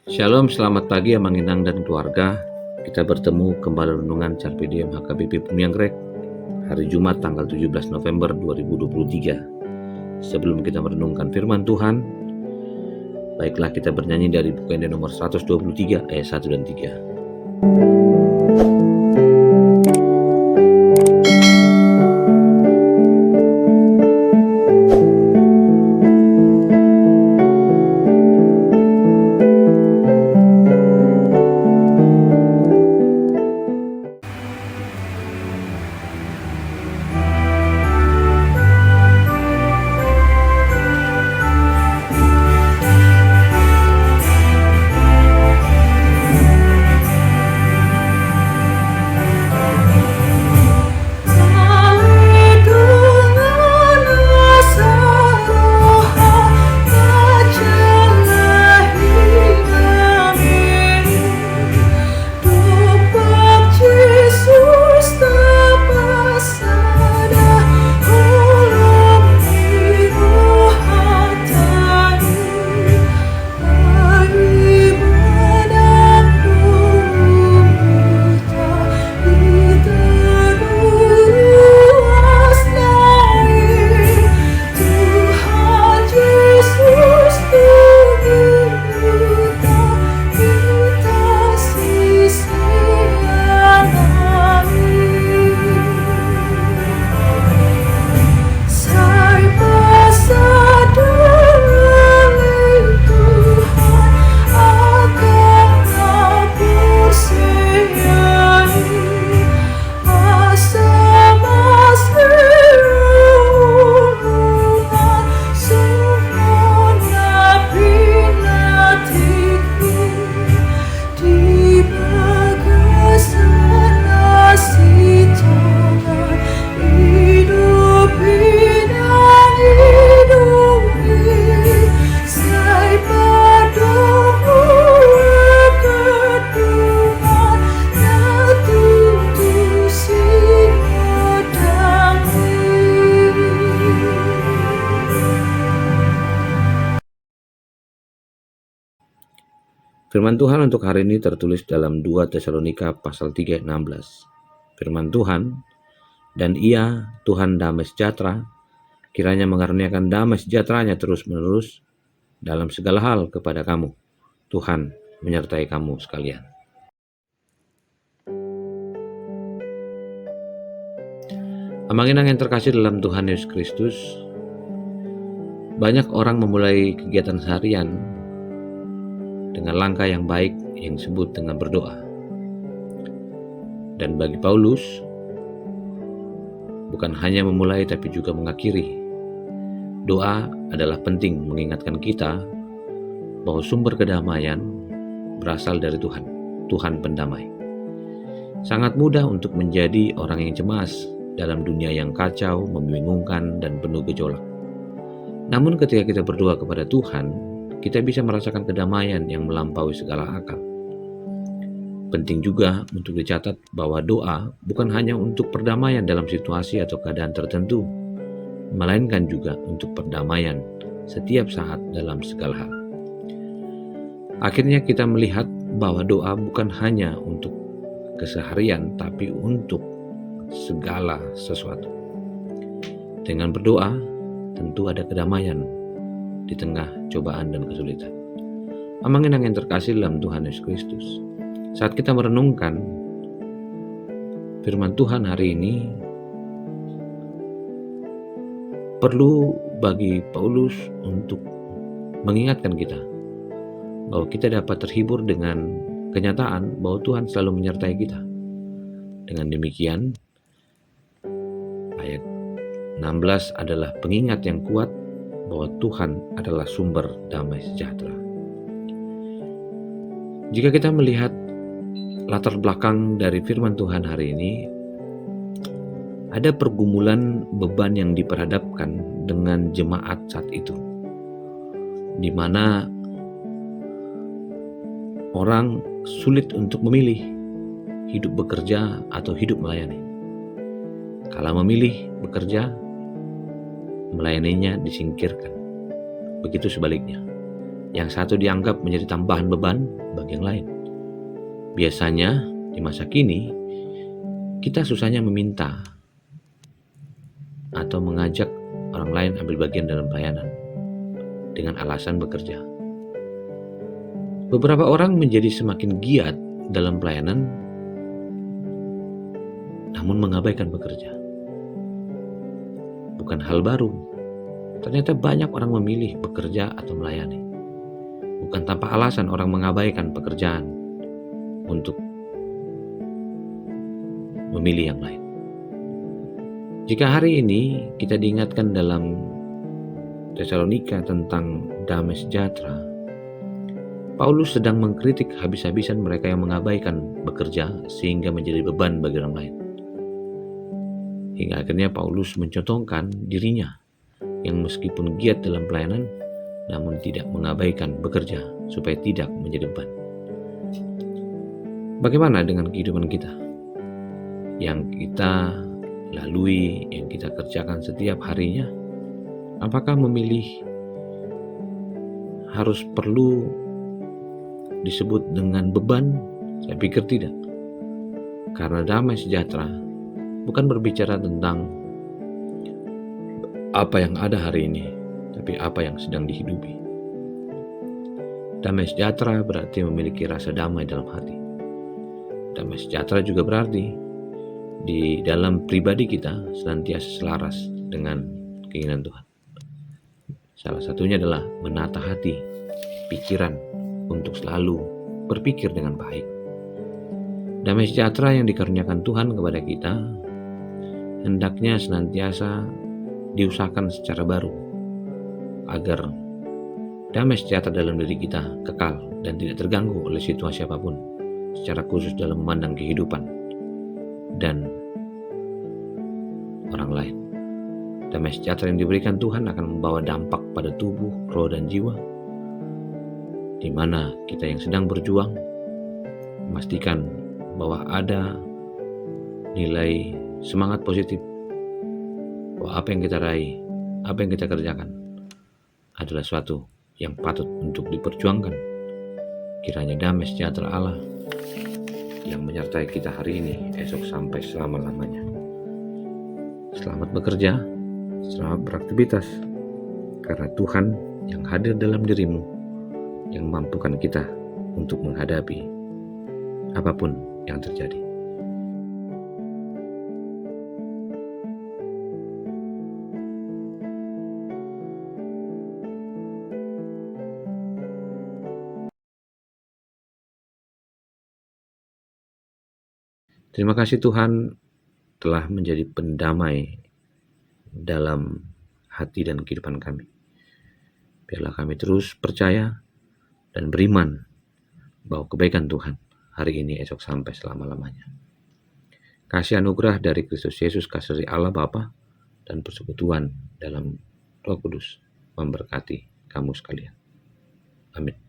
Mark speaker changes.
Speaker 1: Shalom, selamat pagi Amang Inang dan keluarga. Kita bertemu kembali renungan Carpe Diem HKBP Pumianggrek hari Jumat tanggal 17 November 2023. Sebelum kita merenungkan firman Tuhan, baiklah kita bernyanyi dari buku Ende nomor 123 ayat 1 dan 3. Firman Tuhan untuk hari ini tertulis dalam 2 Tesalonika pasal 3 ayat 16. Firman Tuhan, dan Ia, Tuhan damai sejahtera, kiranya mengaruniakan damai sejahteranya terus-menerus dalam segala hal kepada kamu. Tuhan menyertai kamu sekalian. Amang Inang yang terkasih dalam Tuhan Yesus Kristus, banyak orang memulai kegiatan seharian dengan langkah yang baik yang disebut dengan berdoa. Dan bagi Paulus, bukan hanya memulai tapi juga mengakhiri. Doa adalah penting mengingatkan kita bahwa sumber kedamaian berasal dari Tuhan, Tuhan pendamai. Sangat mudah untuk menjadi orang yang cemas dalam dunia yang kacau, membingungkan, dan penuh gejolak. Namun ketika kita berdoa kepada Tuhan, kita bisa merasakan kedamaian yang melampaui segala akal. Penting juga untuk dicatat bahwa doa bukan hanya untuk perdamaian dalam situasi atau keadaan tertentu, melainkan juga untuk perdamaian setiap saat dalam segala hal. Akhirnya kita melihat bahwa doa bukan hanya untuk keseharian, tapi untuk segala sesuatu. Dengan berdoa, tentu ada kedamaian di tengah cobaan dan kesulitan. Amang Inang yang terkasih dalam Tuhan Yesus Kristus, saat kita merenungkan firman Tuhan hari ini, perlu bagi Paulus untuk mengingatkan kita bahwa kita dapat terhibur dengan kenyataan bahwa Tuhan selalu menyertai kita. Dengan demikian, ayat 16 adalah pengingat yang kuat bahwa Tuhan adalah sumber damai sejahtera. Jika kita melihat latar belakang dari firman Tuhan hari ini, ada pergumulan beban yang diperhadapkan dengan jemaat saat itu, di mana orang sulit untuk memilih hidup bekerja atau hidup melayani. Kalau memilih bekerja, melayaninya disingkirkan. Begitu sebaliknya. Yang satu dianggap menjadi tambahan beban bagi yang lain. Biasanya di masa kini, kita susahnya meminta atau mengajak orang lain ambil bagian dalam pelayanan dengan alasan bekerja. Beberapa orang menjadi semakin giat dalam pelayanan, namun mengabaikan bekerja. Bukan hal baru. Ternyata banyak orang memilih bekerja atau melayani. Bukan tanpa alasan orang mengabaikan pekerjaan untuk memilih yang lain. Jika hari ini kita diingatkan dalam Tesalonika tentang damai sejahtera, Paulus sedang mengkritik habis-habisan mereka yang mengabaikan bekerja sehingga menjadi beban bagi orang lain. Hingga akhirnya Paulus mencontohkan dirinya yang meskipun giat dalam pelayanan namun tidak mengabaikan bekerja supaya tidak menjadi beban. Bagaimana dengan kehidupan kita? Yang kita lalui, yang kita kerjakan setiap harinya, apakah memilih harus perlu disebut dengan beban? Saya pikir tidak. Karena damai sejahtera bukan berbicara tentang apa yang ada hari ini, tapi apa yang sedang dihidupi. Damai sejahtera berarti memiliki rasa damai dalam hati. Damai sejahtera juga berarti di dalam pribadi kita senantiasa selaras dengan keinginan Tuhan. Salah satunya adalah menata hati, pikiran untuk selalu berpikir dengan baik. Damai sejahtera yang dikaruniakan Tuhan kepada kita hendaknya senantiasa diusahakan secara baru agar damai sejahtera dalam diri kita kekal dan tidak terganggu oleh situasi apapun, secara khusus dalam memandang kehidupan dan orang lain. Damai sejahtera yang diberikan Tuhan akan membawa dampak pada tubuh, roh, dan jiwa, di mana kita yang sedang berjuang memastikan bahwa ada nilai semangat positif, bahwa apa yang kita raih, apa yang kita kerjakan adalah suatu yang patut untuk diperjuangkan. Kiranya damai sejahtera Allah yang menyertai kita hari ini, esok sampai selama-lamanya. Selamat bekerja, selamat beraktivitas, karena Tuhan yang hadir dalam dirimu yang mampukan kita untuk menghadapi apapun yang terjadi. Terima kasih Tuhan telah menjadi pendamai dalam hati dan kehidupan kami. Biarlah kami terus percaya dan beriman bahwa kebaikan Tuhan hari ini, esok sampai selama-lamanya. Kasih anugerah dari Kristus Yesus, kasih dari Allah Bapa, dan persekutuan dalam Roh Kudus memberkati kamu sekalian. Amin.